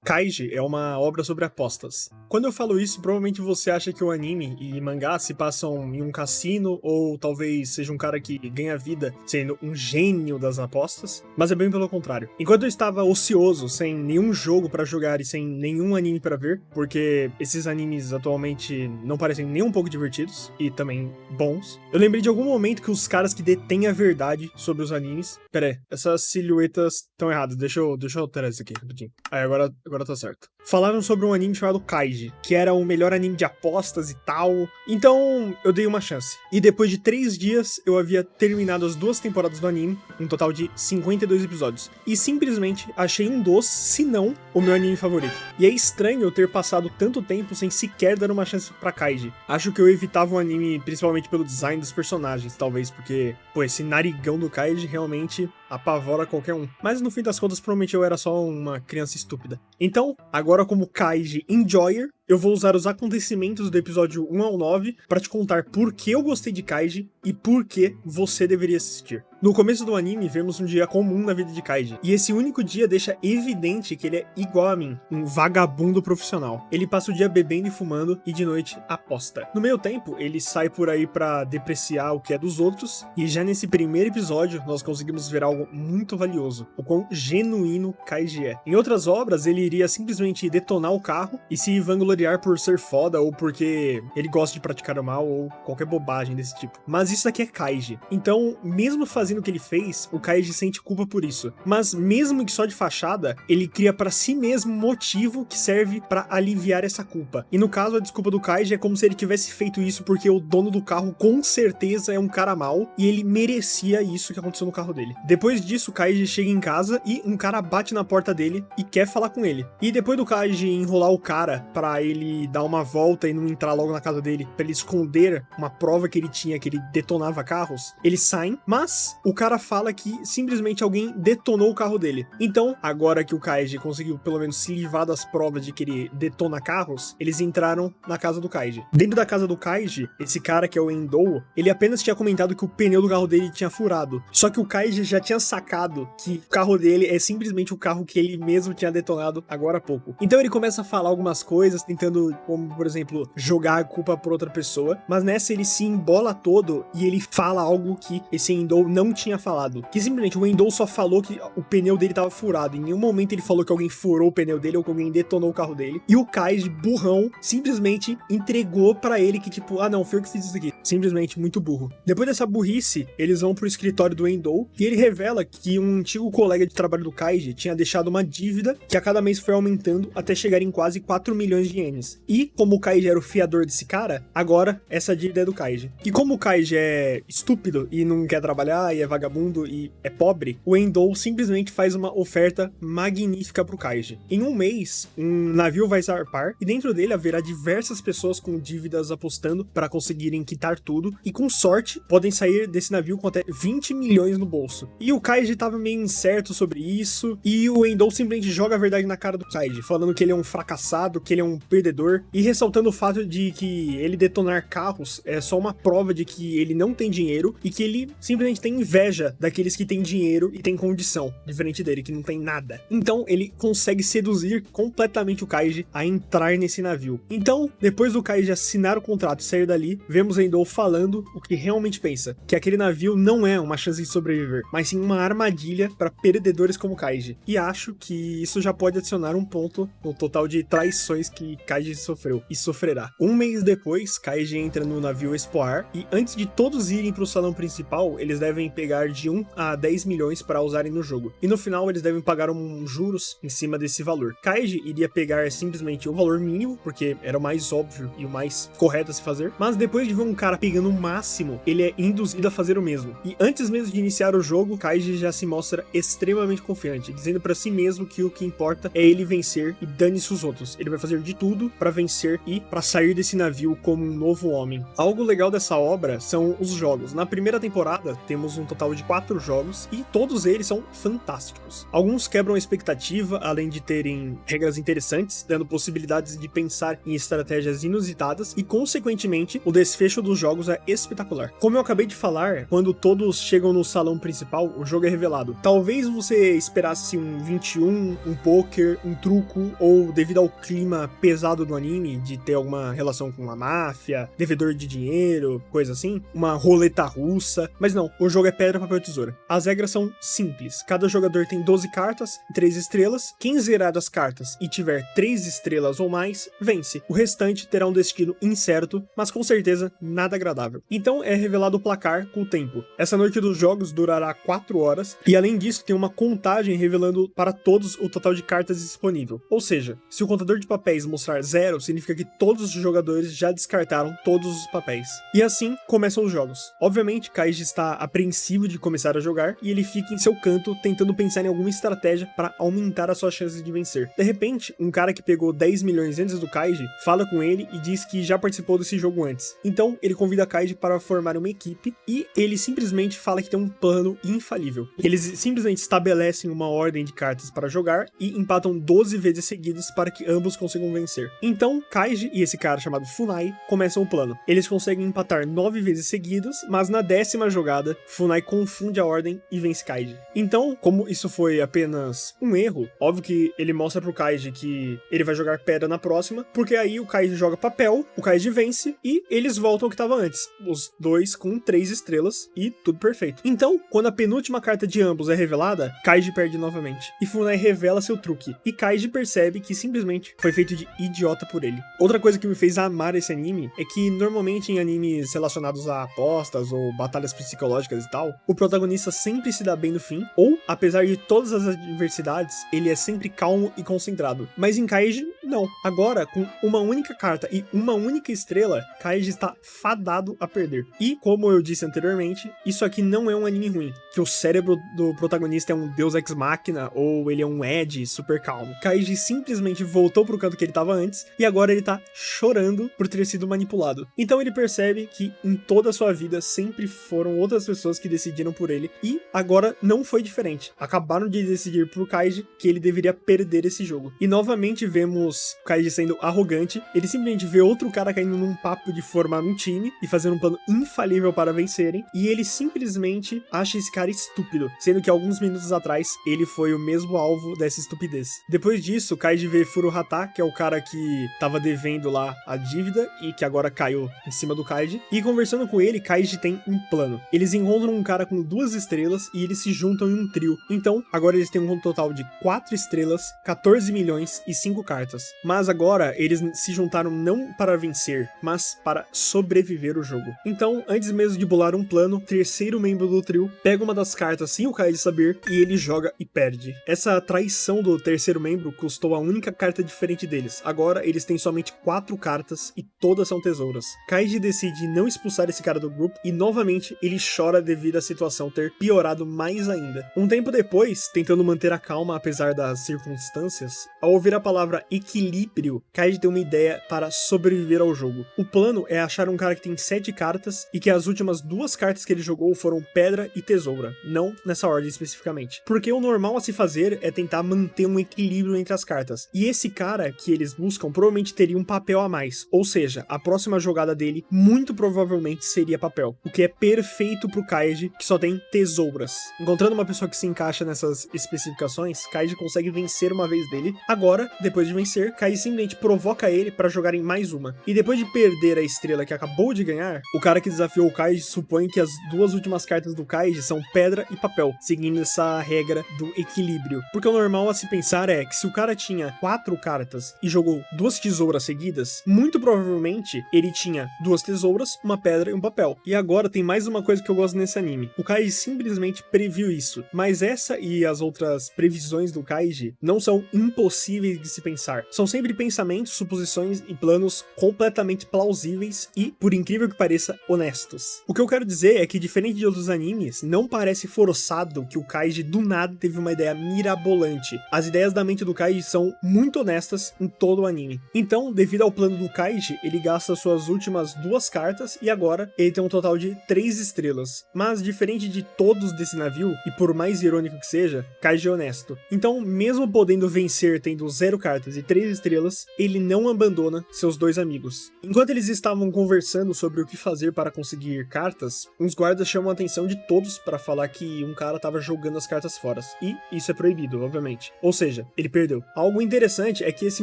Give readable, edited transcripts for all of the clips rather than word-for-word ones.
Kaiji é uma obra sobre apostas. Quando eu falo isso, provavelmente você acha que o anime e mangá se passam em um cassino, ou talvez seja um cara que ganha vida sendo um gênio das apostas, mas é bem pelo contrário. Enquanto eu estava ocioso, sem nenhum jogo pra jogar e sem nenhum anime pra ver, porque esses animes atualmente não parecem nem um pouco divertidos e também bons, eu lembrei de algum momento que os caras que detêm a verdade sobre os animes... Pera aí, essas silhuetas estão erradas, deixa eu alterar isso aqui rapidinho. Aí, agora tá certo. Falaram sobre um anime chamado Kaiji, que era o melhor anime de apostas e tal. Então, eu dei uma chance. E depois de 3 dias, eu havia terminado as 2 temporadas do anime, um total de 52 episódios. E simplesmente achei um dos, se não, o meu anime favorito. E é estranho eu ter passado tanto tempo sem sequer dar uma chance pra Kaiji. Acho que eu evitava o anime principalmente pelo design dos personagens, talvez porque, pô, esse narigão do Kaiji realmente apavora qualquer um. Mas no fim das contas, provavelmente eu era só uma criança estúpida. Então, agora como Kaiji Enjoyer, eu vou usar os acontecimentos do episódio 1 ao 9 para te contar por que eu gostei de Kaiji e por que você deveria assistir. No começo do anime, vemos um dia comum na vida de Kaiji, e esse único dia deixa evidente que ele é igual a mim, um vagabundo profissional. Ele passa o dia bebendo e fumando, e de noite aposta. No meio tempo, ele sai por aí pra depreciar o que é dos outros, e já nesse primeiro episódio, nós conseguimos ver algo muito valioso, o quão genuíno Kaiji é. Em outras obras, ele iria simplesmente detonar o carro e se vangloriar por ser foda, ou porque ele gosta de praticar o mal, ou qualquer bobagem desse tipo. Mas isso aqui é Kaiji. Então, mesmo fazendo o que ele fez, o Kaiji sente culpa por isso. Mas mesmo que só de fachada, ele cria pra si mesmo um motivo que serve pra aliviar essa culpa. E no caso, a desculpa do Kaiji é como se ele tivesse feito isso porque o dono do carro com certeza é um cara mau e ele merecia isso que aconteceu no carro dele. Depois disso, o Kaiji chega em casa e um cara bate na porta dele e quer falar com ele. E depois do Kaiji enrolar o cara pra ele dar uma volta e não entrar logo na casa dele, pra ele esconder uma prova que ele tinha, que ele detonava carros, eles saem, mas o cara fala que simplesmente alguém detonou o carro dele. Então, agora que o Kaiji conseguiu pelo menos se livrar das provas de que ele detona carros, eles entraram na casa do Kaiji. Dentro da casa do Kaiji, esse cara que é o Endou, ele apenas tinha comentado que o pneu do carro dele tinha furado. Só que o Kaiji já tinha sacado que o carro dele é simplesmente o carro que ele mesmo tinha detonado agora há pouco. Então ele começa a falar algumas coisas, tentando, como por exemplo, jogar a culpa por outra pessoa, mas nessa ele se embola todo e ele fala algo que esse Endou não tinha falado. Que simplesmente o Endou só falou que o pneu dele tava furado. Em nenhum momento ele falou que alguém furou o pneu dele ou que alguém detonou o carro dele. E o Kaiji, burrão, simplesmente entregou pra ele que tipo, ah não, foi eu que fiz isso aqui. Simplesmente muito burro. Depois dessa burrice, eles vão pro escritório do Endou e ele revela que um antigo colega de trabalho do Kaiji tinha deixado uma dívida que a cada mês foi aumentando até chegar em quase 4 milhões de ienes. E como o Kaiji era o fiador desse cara, agora essa dívida é do Kaiji. E como o Kaiji é estúpido e não quer trabalhar e é vagabundo e é pobre, o Endou simplesmente faz uma oferta magnífica pro Kaiji. Em um mês, um navio vai zarpar e dentro dele haverá diversas pessoas com dívidas apostando para conseguirem quitar tudo e com sorte podem sair desse navio com até 20 milhões no bolso. E o Kaiji tava meio incerto sobre isso e o Endou simplesmente joga a verdade na cara do Kaiji, falando que ele é um fracassado, que ele é um perdedor e ressaltando o fato de que ele detonar carros é só uma prova de que ele não tem dinheiro e que ele simplesmente tem inveja daqueles que têm dinheiro e têm condição, diferente dele, que não tem nada. Então ele consegue seduzir completamente o Kaiji a entrar nesse navio. Então, depois do Kaiji assinar o contrato e sair dali, vemos Endou falando o que realmente pensa, que aquele navio não é uma chance de sobreviver, mas sim uma armadilha para perdedores como Kaiji. E acho que isso já pode adicionar um ponto no total de traições que Kaiji sofreu e sofrerá. Um mês depois, Kaiji entra no navio Espoir e antes de todos irem pro salão principal, eles devem pegar de 1 a 10 milhões para usarem no jogo. E no final eles devem pagar juros em cima desse valor. Kaiji iria pegar simplesmente o valor mínimo, porque era o mais óbvio e o mais correto a se fazer, mas depois de ver um cara pegando o máximo, ele é induzido a fazer o mesmo. E antes mesmo de iniciar o jogo, Kaiji já se mostra extremamente confiante, dizendo para si mesmo que o que importa é ele vencer e dane-se os outros. Ele vai fazer de tudo tudo pra vencer e pra sair desse navio como um novo homem. Algo legal dessa obra são os jogos. Na primeira temporada, temos um total de 4 jogos e todos eles são fantásticos. Alguns quebram a expectativa, além de terem regras interessantes, dando possibilidades de pensar em estratégias inusitadas e, consequentemente, o desfecho dos jogos é espetacular. Como eu acabei de falar, quando todos chegam no salão principal, o jogo é revelado. Talvez você esperasse um 21, um poker, um truco, ou devido ao clima pesado do anime, de ter alguma relação com a máfia, devedor de dinheiro, coisa assim, uma roleta russa, mas não, o jogo é pedra, papel e tesoura. As regras são simples, cada jogador tem 12 cartas e 3 estrelas, quem zerar as cartas e tiver 3 estrelas ou mais, vence. O restante terá um destino incerto, mas com certeza nada agradável. Então é revelado o placar com o tempo. Essa noite dos jogos durará 4 horas, e além disso tem uma contagem revelando para todos o total de cartas disponível. Ou seja, se o contador de papéis mostrar 0, significa que todos os jogadores já descartaram todos os papéis. E assim começam os jogos. Obviamente, Kaiji está apreensivo de começar a jogar, e ele fica em seu canto tentando pensar em alguma estratégia para aumentar as suas chances de vencer. De repente, um cara que pegou 10 milhões antes do Kaiji fala com ele e diz que já participou desse jogo antes. Então, ele convida Kaiji para formar uma equipe e ele simplesmente fala que tem um plano infalível. Eles simplesmente estabelecem uma ordem de cartas para jogar e empatam 12 vezes seguidas para que ambos consigam vencer. Então, Kaiji e esse cara chamado Funai começam o plano. Eles conseguem empatar 9 vezes seguidas, mas na 10ª jogada, Funai confunde a ordem e vence Kaiji. Então, como isso foi apenas um erro, óbvio que ele mostra pro Kaiji que ele vai jogar pedra na próxima, porque aí o Kaiji joga papel, o Kaiji vence e eles voltam ao que estava antes. Os dois com 3 estrelas e tudo perfeito. Então, quando a penúltima carta de ambos é revelada, Kaiji perde novamente. E Funai revela seu truque. E Kaiji percebe que simplesmente foi feito de idiota por ele. Outra coisa que me fez amar esse anime é que normalmente em animes relacionados a apostas ou batalhas psicológicas e tal, o protagonista sempre se dá bem no fim, ou, apesar de todas as adversidades, ele é sempre calmo e concentrado. Mas em Kaiji, não. Agora, com uma única carta e uma única estrela, Kaiji está fadado a perder. E, como eu disse anteriormente, isso aqui não é um anime ruim, que o cérebro do protagonista é um deus ex machina ou ele é um Ed super calmo. Kaiji simplesmente voltou pro canto que ele estava antes e agora ele tá chorando por ter sido manipulado. Então ele percebe que em toda a sua vida sempre foram outras pessoas que decidiram por ele e agora não foi diferente. Acabaram de decidir por Kaiji que ele deveria perder esse jogo. E novamente vemos Kaiji sendo arrogante, ele simplesmente vê outro cara caindo num papo de formar um time e fazer um plano infalível para vencerem, e ele simplesmente acha esse cara estúpido, sendo que alguns minutos atrás ele foi o mesmo alvo dessa estupidez. Depois disso, Kaiji vê Furuhata, que é o cara que tava devendo lá a dívida e que agora caiu em cima do Kaiji, e conversando com ele, Kaiji tem um plano. Eles encontram um cara com 2 estrelas e eles se juntam em um trio. Então, agora eles têm um total de 4 estrelas, 14 milhões e 5 cartas. Mas agora eles se juntaram não para vencer, mas para sobreviver o jogo. Então, antes mesmo de bolar um plano, o terceiro membro do trio pega uma das cartas sem o Kaiji saber e ele joga e perde. Essa traição do terceiro membro custou a única carta diferente deles. Agora eles têm somente 4 cartas e todas são tesouras. Kaiji decide não expulsar esse cara do grupo e novamente ele chora devido à situação ter piorado mais ainda. Um tempo depois, tentando manter a calma apesar das circunstâncias, ao ouvir a palavra equilíbrio, Kaiji tem uma ideia para sobreviver ao jogo. O plano é achar um cara que tem 7 cartas e que as últimas 2 cartas que ele jogou foram pedra e tesoura, não nessa ordem especificamente. Porque o normal a se fazer é tentar manter um equilíbrio entre as cartas. E esse cara que eles buscam provavelmente teria um papel a mais, ou seja, a próxima jogada dele muito provavelmente seria papel, o que é perfeito pro Kaiji, que só tem tesouras. Encontrando uma pessoa que se encaixa nessas especificações, Kaiji consegue vencer uma vez dele. Agora, depois de vencer, Kaiji simplesmente provoca ele para jogar em mais uma. E depois de perder a estrela que acabou de ganhar, o cara que desafiou o Kaiji supõe que as 2 últimas cartas do Kaiji são pedra e papel, seguindo essa regra do equilíbrio. Porque o normal a se pensar é que se o cara tinha 4 cartas e jogou 2 tesouras seguidas, muito provavelmente ele tinha 2 tesouras, uma pedra e um papel. E agora tem mais uma coisa que eu gosto nesse anime. O Kaiji simplesmente previu isso, mas essa e as outras previsões do Kaiji não são impossíveis de se pensar. São sempre pensamentos, suposições e planos completamente plausíveis e, por incrível que pareça, honestos. O que eu quero dizer é que, diferente de outros animes, não parece forçado que o Kaiji do nada teve uma ideia mirabolante. As ideias da mente do Kaiji são muito honestas em todo todo o anime. Então, devido ao plano do Kaiji, ele gasta suas últimas 2 cartas e agora ele tem um total de 3 estrelas. Mas, diferente de todos desse navio, e por mais irônico que seja, Kaiji é honesto. Então, mesmo podendo vencer tendo 0 cartas e 3 estrelas, ele não abandona seus 2 amigos. Enquanto eles estavam conversando sobre o que fazer para conseguir cartas, uns guardas chamam a atenção de todos para falar que um cara estava jogando as cartas fora. E isso é proibido, obviamente. Ou seja, ele perdeu. Algo interessante é que esse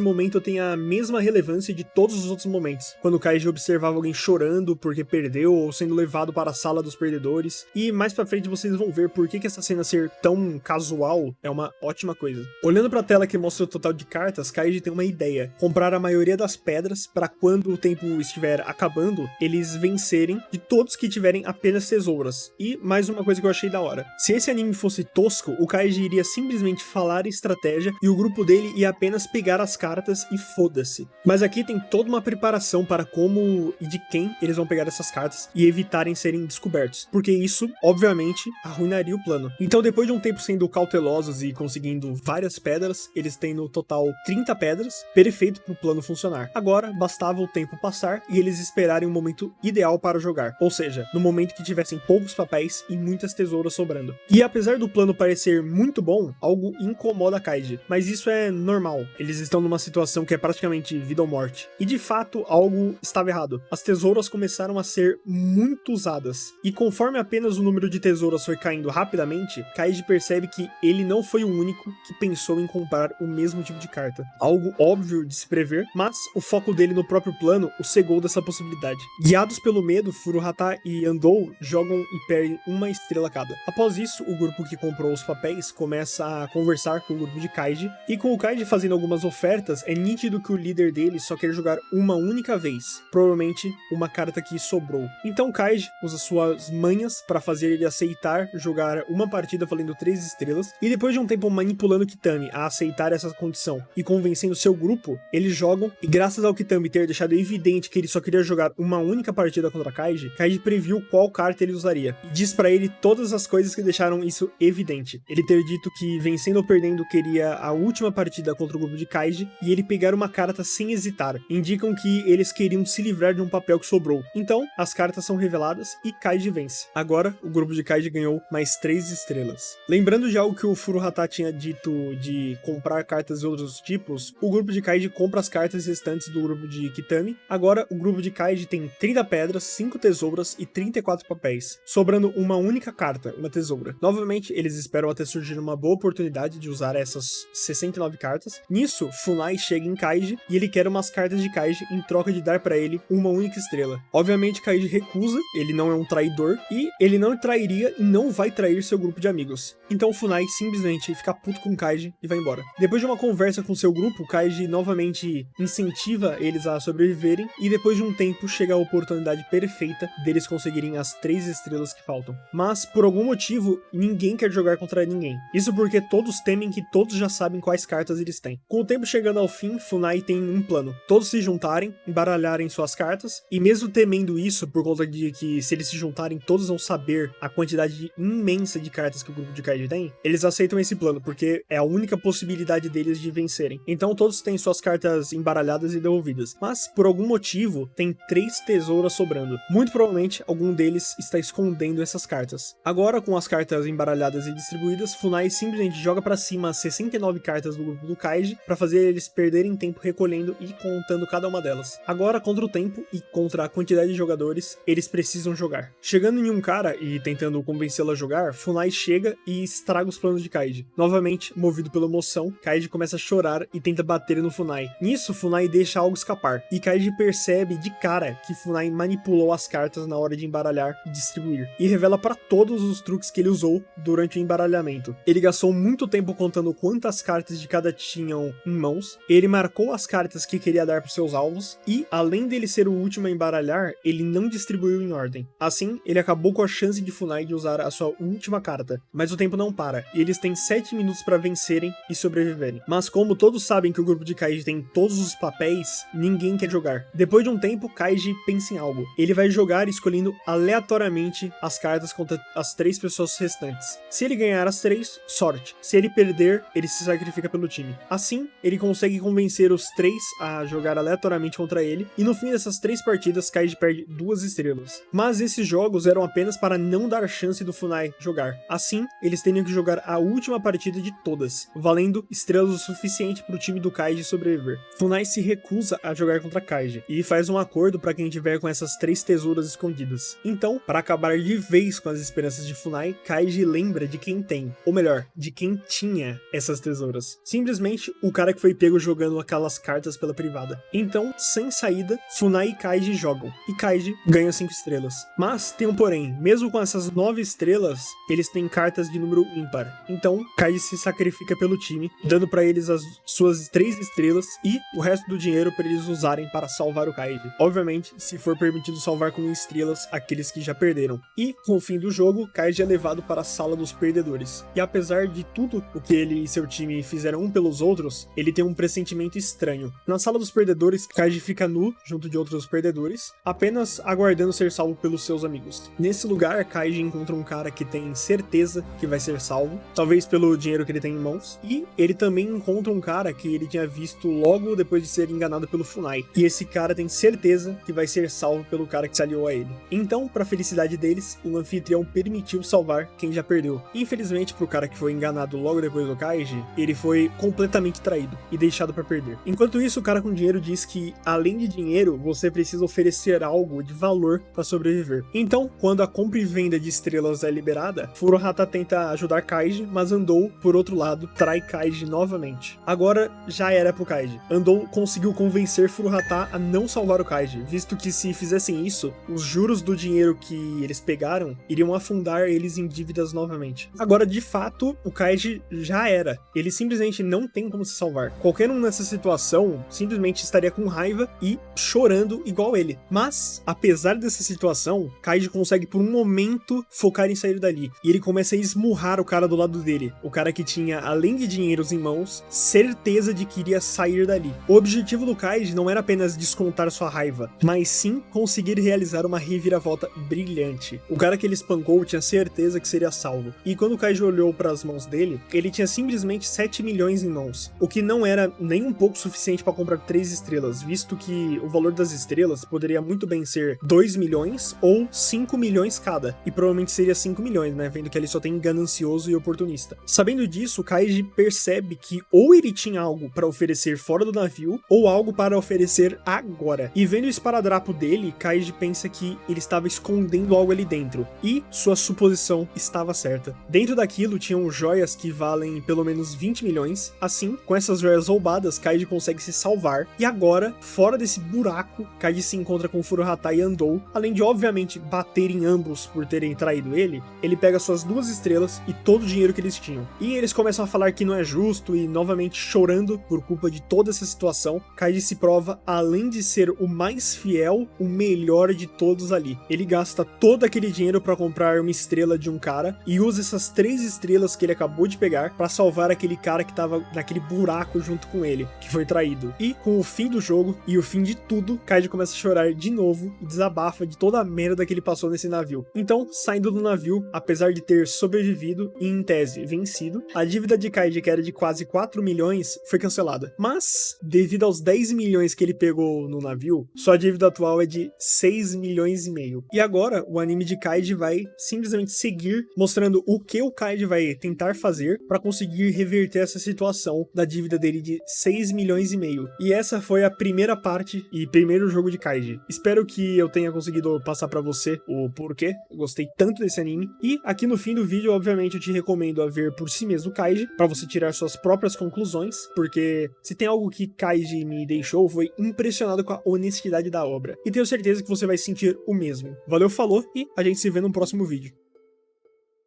momento tem a mesma relevância de todos os outros momentos, quando o Kaiji observava alguém chorando porque perdeu ou sendo levado para a sala dos perdedores. E mais pra frente vocês vão ver por que essa cena ser tão casual é uma ótima coisa. Olhando pra tela que mostra o total de cartas, Kaiji tem uma ideia: comprar a maioria das pedras para quando o tempo estiver acabando, eles vencerem de todos que tiverem apenas tesouras. E mais uma coisa que eu achei da hora: se esse anime fosse tosco, o Kaiji iria simplesmente falar estratégia e o grupo dele ia apenas pegar as cartas e foda-se. Mas aqui tem toda uma preparação para como e de quem eles vão pegar essas cartas e evitarem serem descobertos, porque isso, obviamente, arruinaria o plano. Então, depois de um tempo sendo cautelosos e conseguindo várias pedras, eles têm no total 30 pedras, perfeito para o plano funcionar. Agora, bastava o tempo passar e eles esperarem o momento ideal para jogar, ou seja, no momento que tivessem poucos papéis e muitas tesouras sobrando. E apesar do plano parecer muito bom, algo incomoda Kaiji, mas isso é normal. Eles estão numa situação que é praticamente vida ou morte. E de fato, algo estava errado. As tesouras começaram a ser muito usadas. E conforme apenas o número de tesouras foi caindo rapidamente, Kaiji percebe que ele não foi o único que pensou em comprar o mesmo tipo de carta. Algo óbvio de se prever, mas o foco dele no próprio plano o cegou dessa possibilidade. Guiados pelo medo, Furuhata e Andou jogam e perdem uma estrela cada. Após isso, o grupo que comprou os papéis começa a conversar com o grupo de Kaiji, e com o Kaiji fazendo algumas ofertas, é nítido que o líder dele só quer jogar uma única vez, provavelmente uma carta que sobrou. Então Kaiji usa suas manhas para fazer ele aceitar jogar uma partida valendo 3 estrelas, e depois de um tempo manipulando Kitami a aceitar essa condição e convencendo seu grupo, eles jogam, e graças ao Kitami ter deixado evidente que ele só queria jogar uma única partida contra Kaiji, Kaiji previu qual carta ele usaria, e diz pra ele todas as coisas que deixaram isso evidente. Ele ter dito que vencendo ou perdendo queria a última partida contra o grupo de Kaiji, e ele pegar uma carta sem hesitar. Indicam que eles queriam se livrar de um papel que sobrou. Então, as cartas são reveladas e Kaiji vence. Agora, o grupo de Kaiji ganhou mais 3 estrelas. Lembrando de algo que o Furuhata tinha dito de comprar cartas de outros tipos, o grupo de Kaiji compra as cartas restantes do grupo de Kitami. Agora, o grupo de Kaiji tem 30 pedras, 5 tesouras e 34 papéis, sobrando uma única carta, uma tesoura. Novamente, eles esperam até surgir uma boa oportunidade de usar essas 69 cartas. Nisso, Funai chega em Kaiji e ele quer umas cartas de Kaiji em troca de dar pra ele uma única estrela. Obviamente, Kaiji recusa, ele não é um traidor e ele não trairia e não vai trair seu grupo de amigos. Então Funai simplesmente fica puto com Kaiji e vai embora. Depois de uma conversa com seu grupo, Kaiji novamente incentiva eles a sobreviverem e depois de um tempo chega a oportunidade perfeita deles conseguirem as 3 estrelas que faltam. Mas, por algum motivo, ninguém quer jogar contra ninguém. Isso porque todos temem que todos já sabem quais cartas eles têm. Com o tempo chegando ao fim, Funai tem um plano: todos se juntarem, embaralharem suas cartas, e mesmo temendo isso, por conta de que se eles se juntarem, todos vão saber a quantidade imensa de cartas que o grupo de Kaiji tem, eles aceitam esse plano, porque é a única possibilidade deles de vencerem. Então todos têm suas cartas embaralhadas e devolvidas, mas por algum motivo tem 3 tesouras sobrando. Muito provavelmente algum deles está escondendo essas cartas. Agora, com as cartas embaralhadas e distribuídas, Funai simplesmente joga pra cima as 69 cartas do grupo do Kaiji para fazer eles perderem tempo recolhendo e contando cada uma delas. Agora, contra o tempo e contra a quantidade de jogadores, eles precisam jogar. Chegando em um cara e tentando convencê-lo a jogar, Funai chega e estraga os planos de Kaiji. Novamente, movido pela emoção, Kaiji começa a chorar e tenta bater no Funai. Nisso, Funai deixa algo escapar, e Kaiji percebe de cara que Funai manipulou as cartas na hora de embaralhar e distribuir, e revela para todos os truques que ele usou durante o embaralhamento. Ele gastou muito tempo contando quantas cartas de cada tinham em mãos, ele marcou as cartas que queria dar para seus alvos, e, além dele ser o último a embaralhar, ele não distribuiu em ordem. Assim, ele acabou com a chance de Funai de usar a sua última carta. Mas o tempo não para, e eles têm 7 minutos para vencerem e sobreviverem. Mas como todos sabem que o grupo de Kaiji tem todos os papéis, ninguém quer jogar. Depois de um tempo, Kaiji pensa em algo. Ele vai jogar escolhendo aleatoriamente as cartas contra as 3 pessoas restantes. Se ele ganhar as 3, sorte. Se ele perder, ele se sacrifica pelo time. Assim, ele consegue convencer convencer os 3 a jogar aleatoriamente contra ele, e no fim dessas 3 partidas, Kaiji perde 2 estrelas. Mas esses jogos eram apenas para não dar chance do Funai jogar. Assim, eles teriam que jogar a última partida de todas, valendo estrelas o suficiente para o time do Kaiji sobreviver. Funai se recusa a jogar contra Kaiji, e faz um acordo para quem tiver com essas 3 tesouras escondidas. Então, para acabar de vez com as esperanças de Funai, Kaiji lembra de quem tem, ou melhor, de quem tinha essas tesouras. Simplesmente o cara que foi pego jogando aquelas cartas pela privada. Então, sem saída, Funai e Kaiji jogam, e Kaiji ganha 5 estrelas. Mas tem um porém, mesmo com essas 9 estrelas, eles têm cartas de número ímpar. Então, Kaiji se sacrifica pelo time, dando pra eles as suas 3 estrelas e o resto do dinheiro para eles usarem para salvar o Kaiji. Obviamente, se for permitido salvar com estrelas aqueles que já perderam. E, com o fim do jogo, Kaiji é levado para a sala dos perdedores. E apesar de tudo o que ele e seu time fizeram um pelos outros, ele tem um pressentimento estranho. Na sala dos perdedores, Kaiji fica nu, junto de outros perdedores, apenas aguardando ser salvo pelos seus amigos. Nesse lugar, Kaiji encontra um cara que tem certeza que vai ser salvo, talvez pelo dinheiro que ele tem em mãos, e ele também encontra um cara que ele tinha visto logo depois de ser enganado pelo Funai. E esse cara tem certeza que vai ser salvo pelo cara que se aliou a ele. Então, pra felicidade deles, o anfitrião permitiu salvar quem já perdeu. Infelizmente, pro cara que foi enganado logo depois do Kaiji, ele foi completamente traído e deixado pra perder. Enquanto isso, o cara com dinheiro diz que, além de dinheiro, você precisa oferecer algo de valor pra sobreviver. Então, quando a compra e venda de estrelas é liberada, Furuhata tenta ajudar Kaiji, mas Andou, por outro lado, trai Kaiji novamente. Agora, já era pro Kaiji. Andou conseguiu convencer Furuhata a não salvar o Kaiji, visto que se fizessem isso, os juros do dinheiro que eles pegaram iriam afundar eles em dívidas novamente. Agora, de fato, o Kaiji já era. Ele simplesmente não tem como se salvar. Qualquer um nessa situação simplesmente estaria com raiva e chorando igual ele. Mas, apesar dessa situação, Kaiji consegue por um momento focar em sair dali. E ele começa a esmurrar o cara do lado dele. O cara que tinha, além de dinheiros em mãos, certeza de que iria sair dali. O objetivo do Kaiji não era apenas descontar sua raiva, mas sim conseguir realizar uma reviravolta brilhante. O cara que ele espancou tinha certeza que seria salvo. E quando o Kaiji olhou para as mãos dele, ele tinha simplesmente 7 milhões em mãos. O que não era nem um pouco suficiente para comprar 3 estrelas, visto que o valor das estrelas poderia muito bem ser 2 milhões ou 5 milhões cada. E provavelmente seria 5 milhões, né? Vendo que ele só tem ganancioso e oportunista. Sabendo disso, o Kaiji percebe que ou ele tinha algo para oferecer fora do navio, ou algo para oferecer agora. E vendo o esparadrapo dele, Kaiji pensa que ele estava escondendo algo ali dentro. E sua suposição estava certa. Dentro daquilo tinham joias que valem pelo menos 20 milhões. Assim, com essas joias roubadas, Kaiji consegue se salvar. E agora, fora desse buraco, Kaiji se encontra com Furuhata e Andou. Além de, obviamente, bater em ambos por terem traído ele, ele pega suas 2 estrelas e todo o dinheiro que eles tinham. E eles começam a falar que não é justo e, novamente, chorando por culpa de toda essa situação, Kaiji se prova, além de ser o mais fiel, o melhor de todos ali. Ele gasta todo aquele dinheiro para comprar uma estrela de um cara e usa essas 3 estrelas que ele acabou de pegar para salvar aquele cara que tava naquele buraco junto com ele, que foi traído. E com o fim do jogo e o fim de tudo, Kaiji começa a chorar de novo e desabafa de toda a merda que ele passou nesse navio. Então, saindo do navio, apesar de ter sobrevivido e, em tese, vencido, a dívida de Kaiji, que era de quase 4 milhões, foi cancelada. Mas, devido aos 10 milhões que ele pegou no navio, sua dívida atual é de 6 milhões e meio. E agora, o anime de Kaiji vai simplesmente seguir mostrando o que o Kaiji vai tentar fazer para conseguir reverter essa situação da dívida dele de 6 milhões e meio. E essa foi a primeira parte e primeiro jogo de Kaiji. Espero que eu tenha conseguido passar para você o porquê eu gostei tanto desse anime. E aqui no fim do vídeo, obviamente, eu te recomendo a ver por si mesmo o Kaiji, para você tirar suas próprias conclusões, porque se tem algo que Kaiji me deixou, foi impressionado com a honestidade da obra. E tenho certeza que você vai sentir o mesmo. Valeu, falou, e a gente se vê no próximo vídeo.